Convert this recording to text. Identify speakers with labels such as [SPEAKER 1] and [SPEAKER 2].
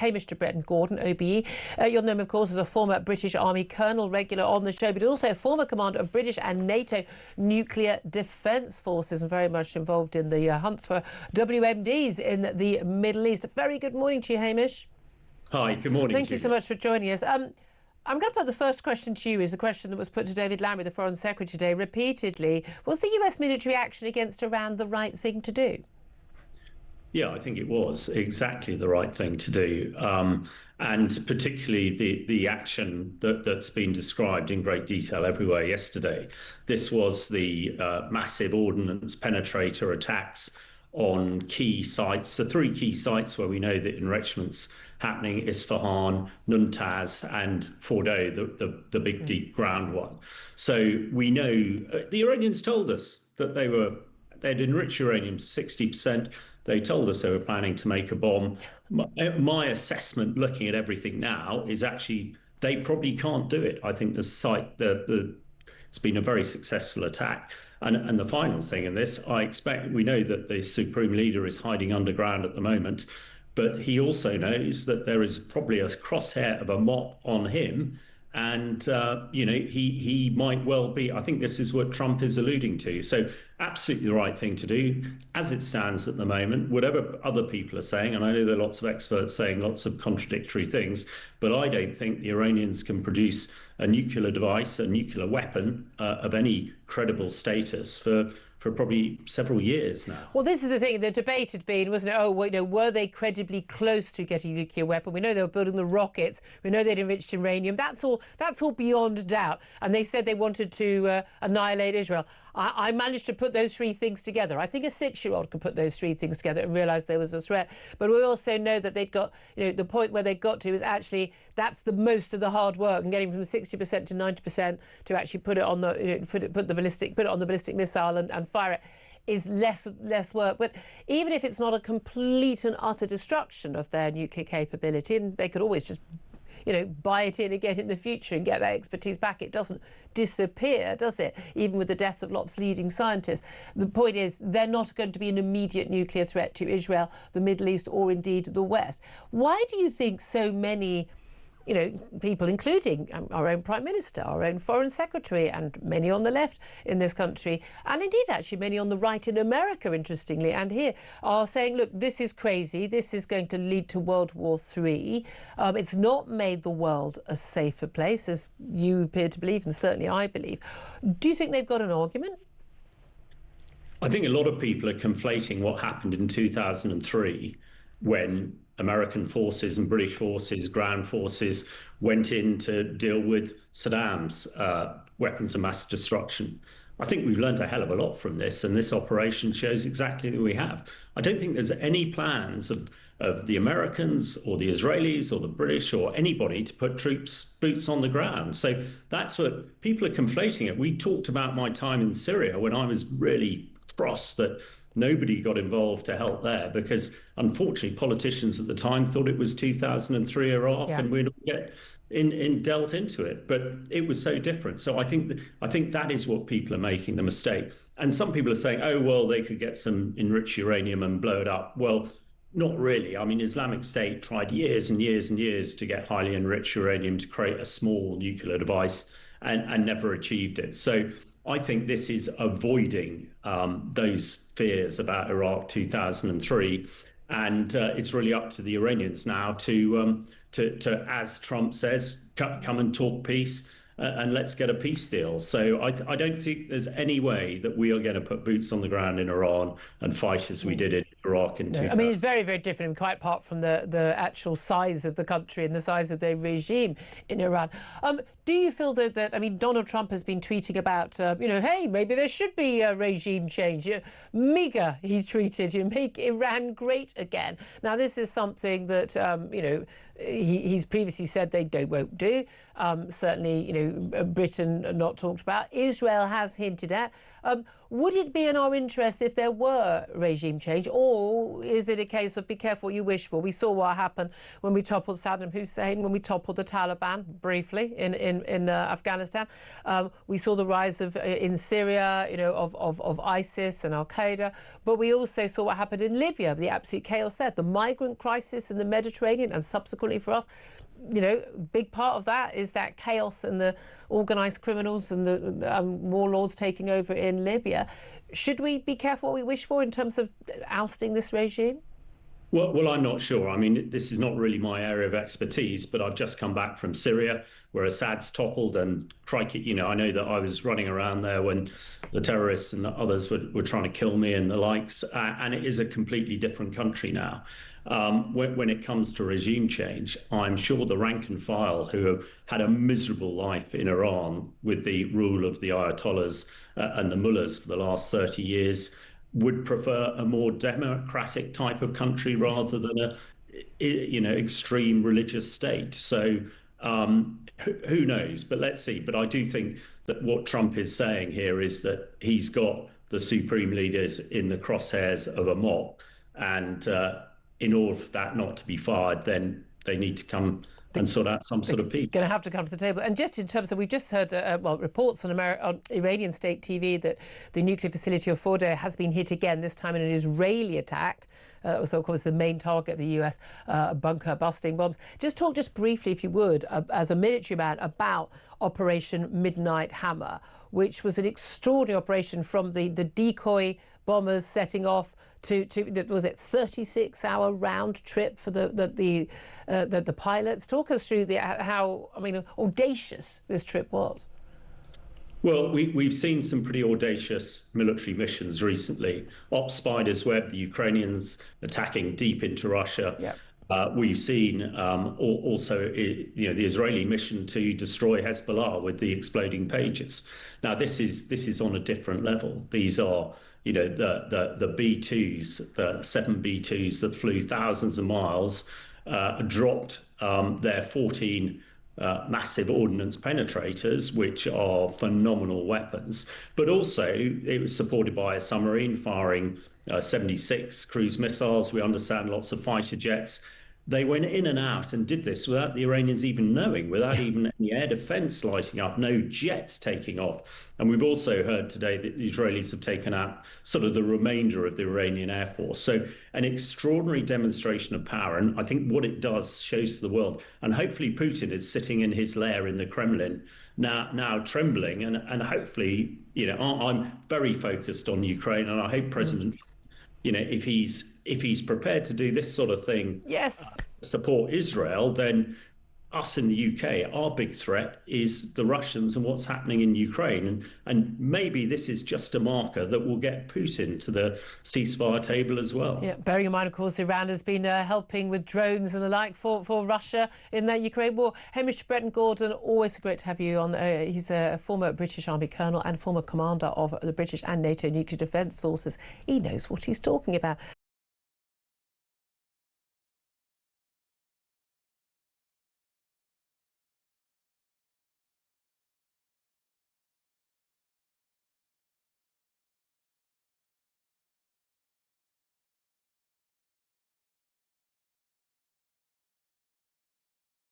[SPEAKER 1] Hamish to Bretton, Gordon, OBE. You'll know him, of course, as a former British Army colonel, regular on the show, but also a former commander of British and NATO nuclear defence forces and very much involved in the hunts for WMDs in the Middle East. Very good morning to you, Hamish.
[SPEAKER 2] Hi, good morning.
[SPEAKER 1] Thank you so much for joining us. I'm going to put the first question to you, is the question that was put to David Lammy, the Foreign Secretary, today repeatedly. Was the US military action against Iran the right thing to do?
[SPEAKER 2] Yeah, I think it was exactly the right thing to do. And particularly the action that's been described in great detail everywhere yesterday. This was the massive ordnance penetrator attacks on key sites, the three key sites where we know that enrichment's happening: Isfahan, Nuntaz and Fordow, the big deep ground one. So we know the Iranians told us that they'd enriched uranium to 60%. They told us they were planning to make a bomb. My assessment, looking at everything now, is actually they probably can't do it. I think the site, it's been a very successful attack. And the final thing in this, we know that the Supreme Leader is hiding underground at the moment, but he also knows that there is probably a crosshair of a mop on him. And, he might well be, I think this is what Trump is alluding to. So absolutely the right thing to do as it stands at the moment, whatever other people are saying. And I know there are lots of experts saying lots of contradictory things, but I don't think the Iranians can produce a nuclear device, a nuclear weapon of any credible status for probably several years now.
[SPEAKER 1] Well, this is the thing. The debate had been, wasn't it? Were they credibly close to getting a nuclear weapon? We know they were building the rockets. We know they'd enriched uranium. That's all beyond doubt. And they said they wanted to annihilate Israel. I managed to put those three things together. I think a 6-year-old could put those three things together and realise there was a threat. But we also know that they'd got, the point where they got to is actually that's the most of the hard work, and getting from 60% to 90% to actually put it on the put it on the ballistic missile and fire it is less work. But even if it's not a complete and utter destruction of their nuclear capability, and they could always just buy it in again in the future and get that expertise back. It doesn't disappear, does it? Even with the death of lots of leading scientists. The point is, they're not going to be an immediate nuclear threat to Israel, the Middle East, or indeed the West. Why do you think so many people, including our own Prime Minister, our own Foreign Secretary, and many on the left in this country, and indeed actually many on the right in America, interestingly, and here, are saying, look, this is crazy, this is going to lead to World War III. It's not made the world a safer place, as you appear to believe, and certainly I believe. Do you think they've got an argument?
[SPEAKER 2] I think a lot of people are conflating what happened in 2003 when American forces and British forces, ground forces, went in to deal with Saddam's weapons of mass destruction. I think we've learned a hell of a lot from this, and this operation shows exactly that we have. I don't think there's any plans of the Americans or the Israelis or the British or anybody to put boots on the ground. So that's what people are conflating it. We talked about my time in Syria when I was really cross that nobody got involved to help there, because unfortunately politicians at the time thought it was 2003 Iraq and we'd get dealt into it, but it was so different. So I think that is what people are making the mistake. And some people are saying, oh well, they could get some enriched uranium and blow it up. Well, not really. I mean, Islamic State tried years and years and years to get highly enriched uranium to create a small nuclear device and never achieved it. So I think this is avoiding those fears about Iraq 2003, and it's really up to the Iranians now to as Trump says, come and talk peace and let's get a peace deal. So I don't think there's any way that we are going to put boots on the ground in Iran and fight as we did in Iraq in 2000.
[SPEAKER 1] I mean, it's very, very different, quite apart from the actual size of the country and the size of the regime in Iran. Do you feel that, I mean, Donald Trump has been tweeting about, hey, maybe there should be a regime change. MAGA, he's tweeted, make Iran great again. Now, this is something that, he's previously said they won't do. Certainly, you know, Britain not talked about. Israel has hinted at. Would it be in our interest if there were regime change, or is it a case of be careful what you wish for? We saw what happened when we toppled Saddam Hussein, when we toppled the Taliban briefly in Afghanistan. We saw the rise of in Syria, you know, of ISIS and Al Qaeda, but we also saw what happened in Libya, the absolute chaos there, the migrant crisis in the Mediterranean, and subsequently for us, you know, big part of that is that chaos and the organised criminals and the warlords taking over in Libya. Should we be careful what we wish for in terms of ousting this regime?
[SPEAKER 2] Well, I'm not sure. I mean, this is not really my area of expertise, but I've just come back from Syria, where Assad's toppled, and crikey, you know, I know that I was running around there when the terrorists and the others were trying to kill me and the likes, and it is a completely different country now. When it comes to regime change, I'm sure the rank and file who have had a miserable life in Iran with the rule of the Ayatollahs and the mullahs for the last 30 years would prefer a more democratic type of country rather than a, you know, extreme religious state. So who knows? But let's see. But I do think that what Trump is saying here is that he's got the supreme leaders in the crosshairs of a mob, and in order for that not to be fired, then they need to come and sort out some sort of peace.
[SPEAKER 1] Going to have to come to the table. And just in terms of, we've just heard reports on Iranian state TV that the nuclear facility of Fordow has been hit again, this time in an Israeli attack. That was, of course, the main target of the US bunker busting bombs. Just talk just briefly, if you would, as a military man, about Operation Midnight Hammer, which was an extraordinary operation from the decoy bombers setting off to was it 36-hour round trip for the pilots. Talk us through how, I mean, audacious this trip was.
[SPEAKER 2] Well, we've seen some pretty audacious military missions recently. Op Spider's Web, the Ukrainians attacking deep into Russia.
[SPEAKER 1] Yep.
[SPEAKER 2] We've seen also, you know, the Israeli mission to destroy Hezbollah with the exploding pages. Now, this is on a different level. These are, you know, the B-2s, the 7 B-2s that flew thousands of miles, dropped their 14 massive ordnance penetrators, which are phenomenal weapons. But also, it was supported by a submarine firing 76 cruise missiles. We understand lots of fighter jets. They went in and out and did this without the Iranians even knowing, without even any air defense lighting up, no jets taking off. And we've also heard today that the Israelis have taken out sort of the remainder of the Iranian Air Force. So an extraordinary demonstration of power. And I think what it does shows to the world. And hopefully Putin is sitting in his lair in the Kremlin now trembling. And hopefully, you know, I'm very focused on Ukraine, and I hope President, you know, if he's prepared to do this sort of thing,
[SPEAKER 1] yes,
[SPEAKER 2] support Israel, then us in the UK, our big threat is the Russians and what's happening in Ukraine. And maybe this is just a marker that will get Putin to the ceasefire table as well.
[SPEAKER 1] Yeah, bearing in mind, of course, Iran has been helping with drones and the like for Russia in that Ukraine war. Hamish, Bretton, Gordon, always great to have you on. He's a former British Army colonel and former commander of the British and NATO nuclear defence forces. He knows what he's talking about.